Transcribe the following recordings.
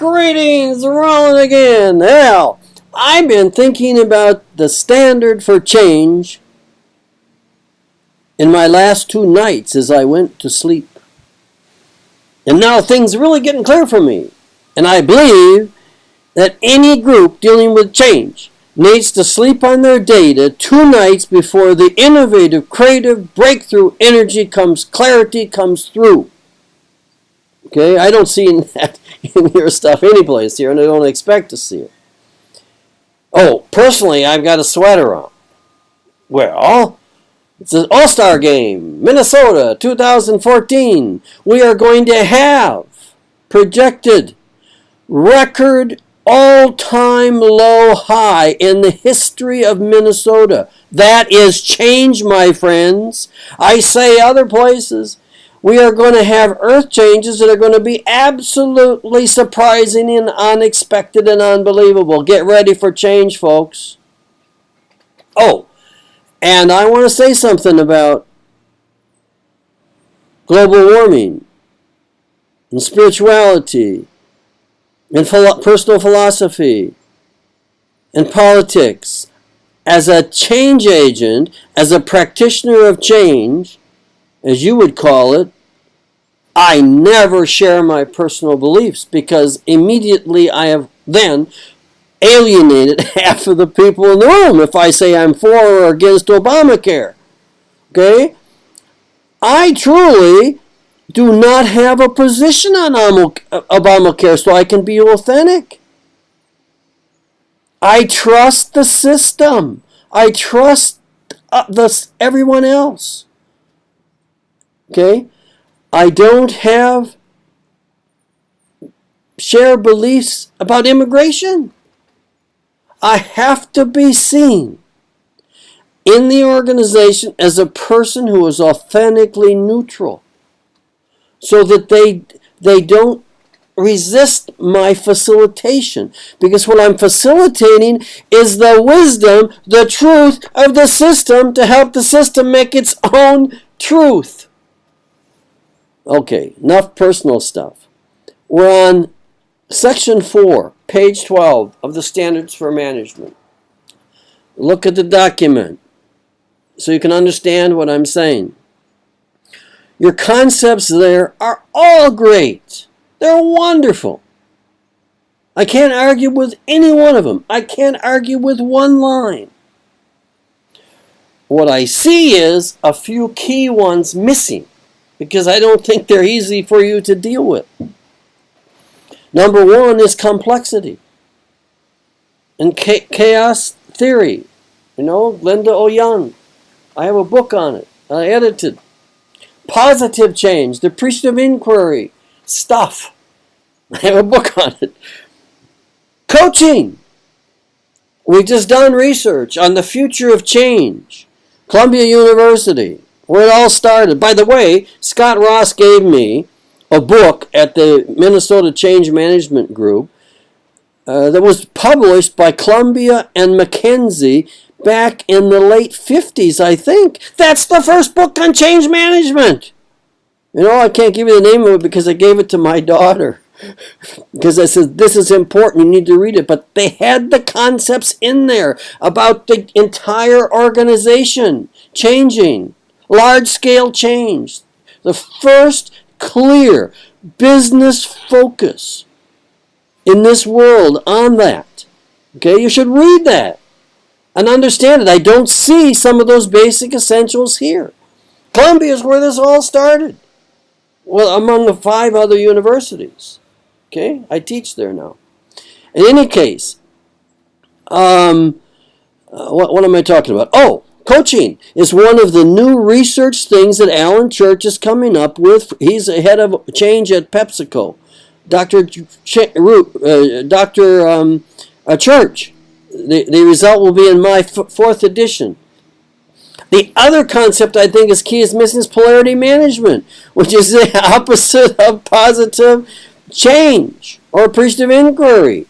Greetings, rolling again. Now, I've been thinking about the standard for change in my last 2 nights as I went to sleep. And now things are really getting clear for me. And I believe that any group dealing with change needs to sleep on their data 2 nights before the innovative, creative, breakthrough clarity comes through. Okay, I don't see that in your stuff anyplace here, and I don't expect to see it. Oh, personally, I've got a sweater on. Well, it's an All-Star game, Minnesota 2014. We are going to have projected record all-time low high in the history of Minnesota. That is change, my friends. I say other places, we are going to have earth changes that are going to be absolutely surprising and unexpected and unbelievable. Get ready for change, folks. Oh, and I want to say something about global warming and spirituality and personal philosophy and politics. As a change agent, as a practitioner of change, as you would call it, I never share my personal beliefs because immediately I have then alienated half of the people in the room if I say I'm for or against Obamacare. Okay? I truly do not have a position on Obamacare, so I can be authentic. I trust the system. I trust everyone else. Okay? I don't share beliefs about immigration. I have to be seen in the organization as a person who is authentically neutral so that they don't resist my facilitation. Because what I'm facilitating is the wisdom, the truth of the system to help the system make its own truth. Okay, enough personal stuff. We're on section 4, page 12 of the Standards for Management. Look at the document so you can understand what I'm saying. Your concepts there are all great. They're wonderful. I can't argue with any one of them. I can't argue with one line. What I see is a few key ones missing, because I don't think they're easy for you to deal with. Number 1 is complexity and chaos theory. You know, Linda Oyan. I have a book on it. I edited. Positive change, the appreciative inquiry stuff. I have a book on it. Coaching. We've just done research on the future of change. Columbia University, where it all started. By the way, Scott Ross gave me a book at the Minnesota Change Management Group that was published by Columbia and Mackenzie back in the late 50s, I think. That's the first book on change management. You know, I can't give you the name of it because I gave it to my daughter. Because I said, this is important, you need to read it. But they had the concepts in there about the entire organization changing. Large-scale change. The first clear business focus in this world on that. Okay, you should read that and understand it. I don't see some of those basic essentials here. Columbia is where this all started. Well, among the 5 other universities. Okay, I teach there now. In any case, what am I talking about? Oh, coaching is one of the new research things that Alan Church is coming up with. He's the head of change at PepsiCo. Dr. Church. The result will be in my 4th edition. The other concept I think is key is missing is polarity management, which is the opposite of positive change or appreciative inquiry.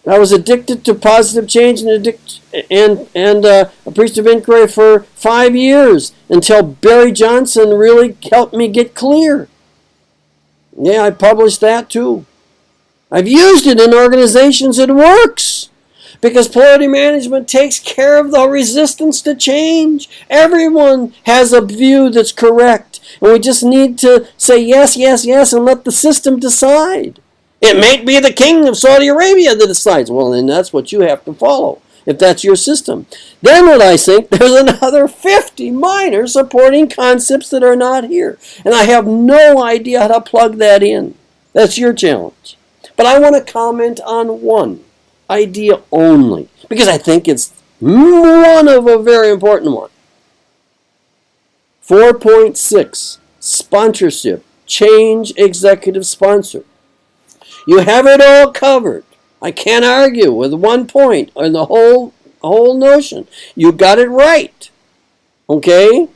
I was addicted to positive change and appreciative inquiry for 5 years until Barry Johnson really helped me get clear. Yeah, I published that too. I've used it in organizations. It works. Because polarity management takes care of the resistance to change. Everyone has a view that's correct. And we just need to say yes, yes, yes, and let the system decide. It may be the king of Saudi Arabia that decides. Well, then that's what you have to follow, if that's your system. Then what I think, there's another 50 minor supporting concepts that are not here. And I have no idea how to plug that in. That's your challenge. But I want to comment on one idea only, because I think it's one of a very important one. 4.6, sponsorship, change executive sponsor. You have it all covered. I can't argue with one point or the whole notion. You got it right. Okay?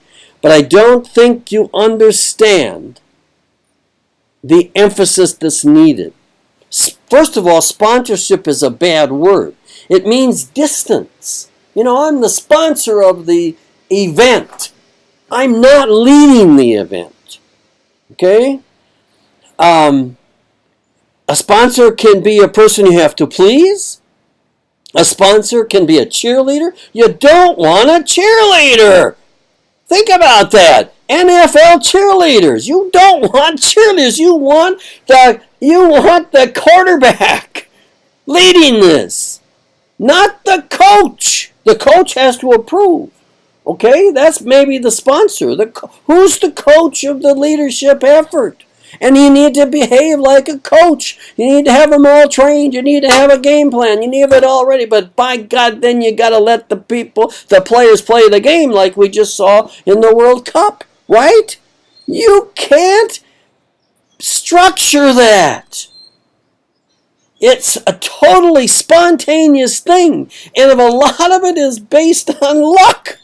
But I don't think you understand the emphasis that's needed. First of all, sponsorship is a bad word. It means distance. You know, I'm the sponsor of the event. I'm not leading the event. Okay? A sponsor can be a person you have to please. A sponsor can be a cheerleader. You don't want a cheerleader. Think about that. NFL cheerleaders. You don't want cheerleaders. You want the quarterback leading this, not the coach. The coach has to approve. Okay, that's maybe the sponsor. Who's the coach of the leadership effort? And you need to behave like a coach. You need to have them all trained. You need to have a game plan. You need it all ready. But by God, then you got to let the players play the game like we just saw in the World Cup. Right? You can't structure that. It's a totally spontaneous thing. And if a lot of it is based on luck.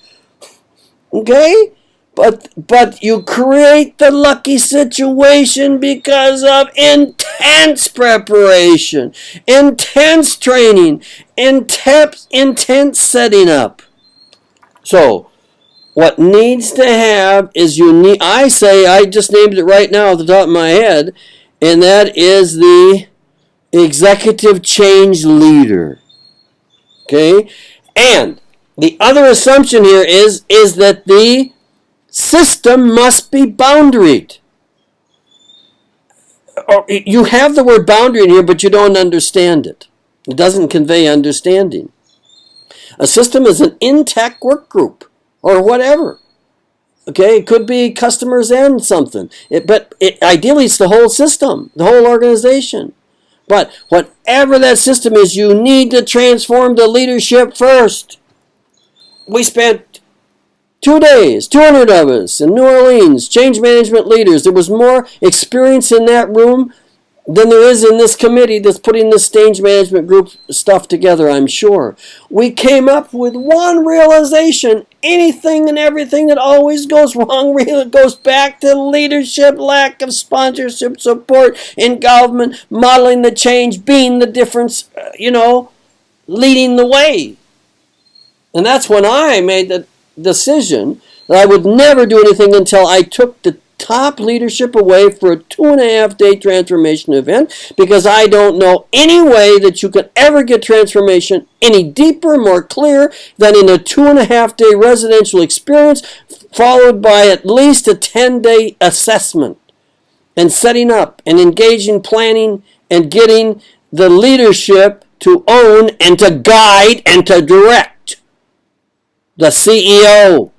Okay? But you create the lucky situation because of intense preparation, intense training, intense setting up. So, what needs to have is I just named it right now off the top of my head, and that is the executive change leader. Okay? And the other assumption here is that the system must be boundaried. You have the word boundary in here, but you don't understand it. It doesn't convey understanding. A system is an in-tech work group or whatever. Okay, it could be customers and something. Ideally, it's the whole system, the whole organization. But whatever that system is, you need to transform the leadership first. We spent 2 days, 200 of us in New Orleans, change management leaders. There was more experience in that room than there is in this committee that's putting this change management group stuff together, I'm sure. We came up with one realization. Anything and everything that always goes wrong really goes back to leadership, lack of sponsorship, support, involvement, modeling the change, being the difference, leading the way. And that's when I made the decision that I would never do anything until I took the top leadership away for a 2.5-day transformation event, because I don't know any way that you could ever get transformation any deeper, more clear than in a 2.5-day residential experience followed by at least a 10-day assessment and setting up and engaging, planning, and getting the leadership to own and to guide and to direct. The CEO.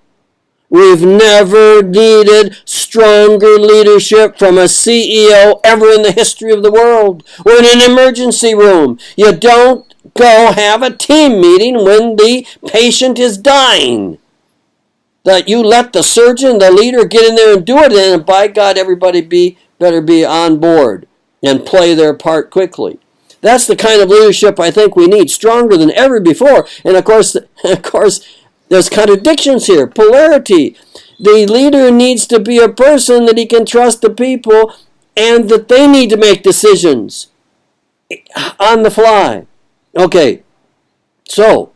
We've never needed stronger leadership from a CEO ever in the history of the world. We're in an emergency room. You don't go have a team meeting when the patient is dying. That you let the surgeon, the leader, get in there and do it, and by God, everybody better be on board and play their part quickly. That's the kind of leadership I think we need, stronger than ever before. And of course, there's contradictions here. Polarity. The leader needs to be a person that he can trust the people and that they need to make decisions on the fly. Okay, so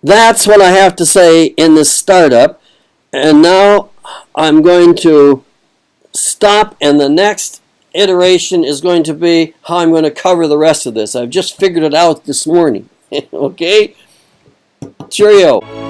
that's what I have to say in this startup. And now I'm going to stop, and the next iteration is going to be how I'm going to cover the rest of this. I've just figured it out this morning. Okay? Cheerio.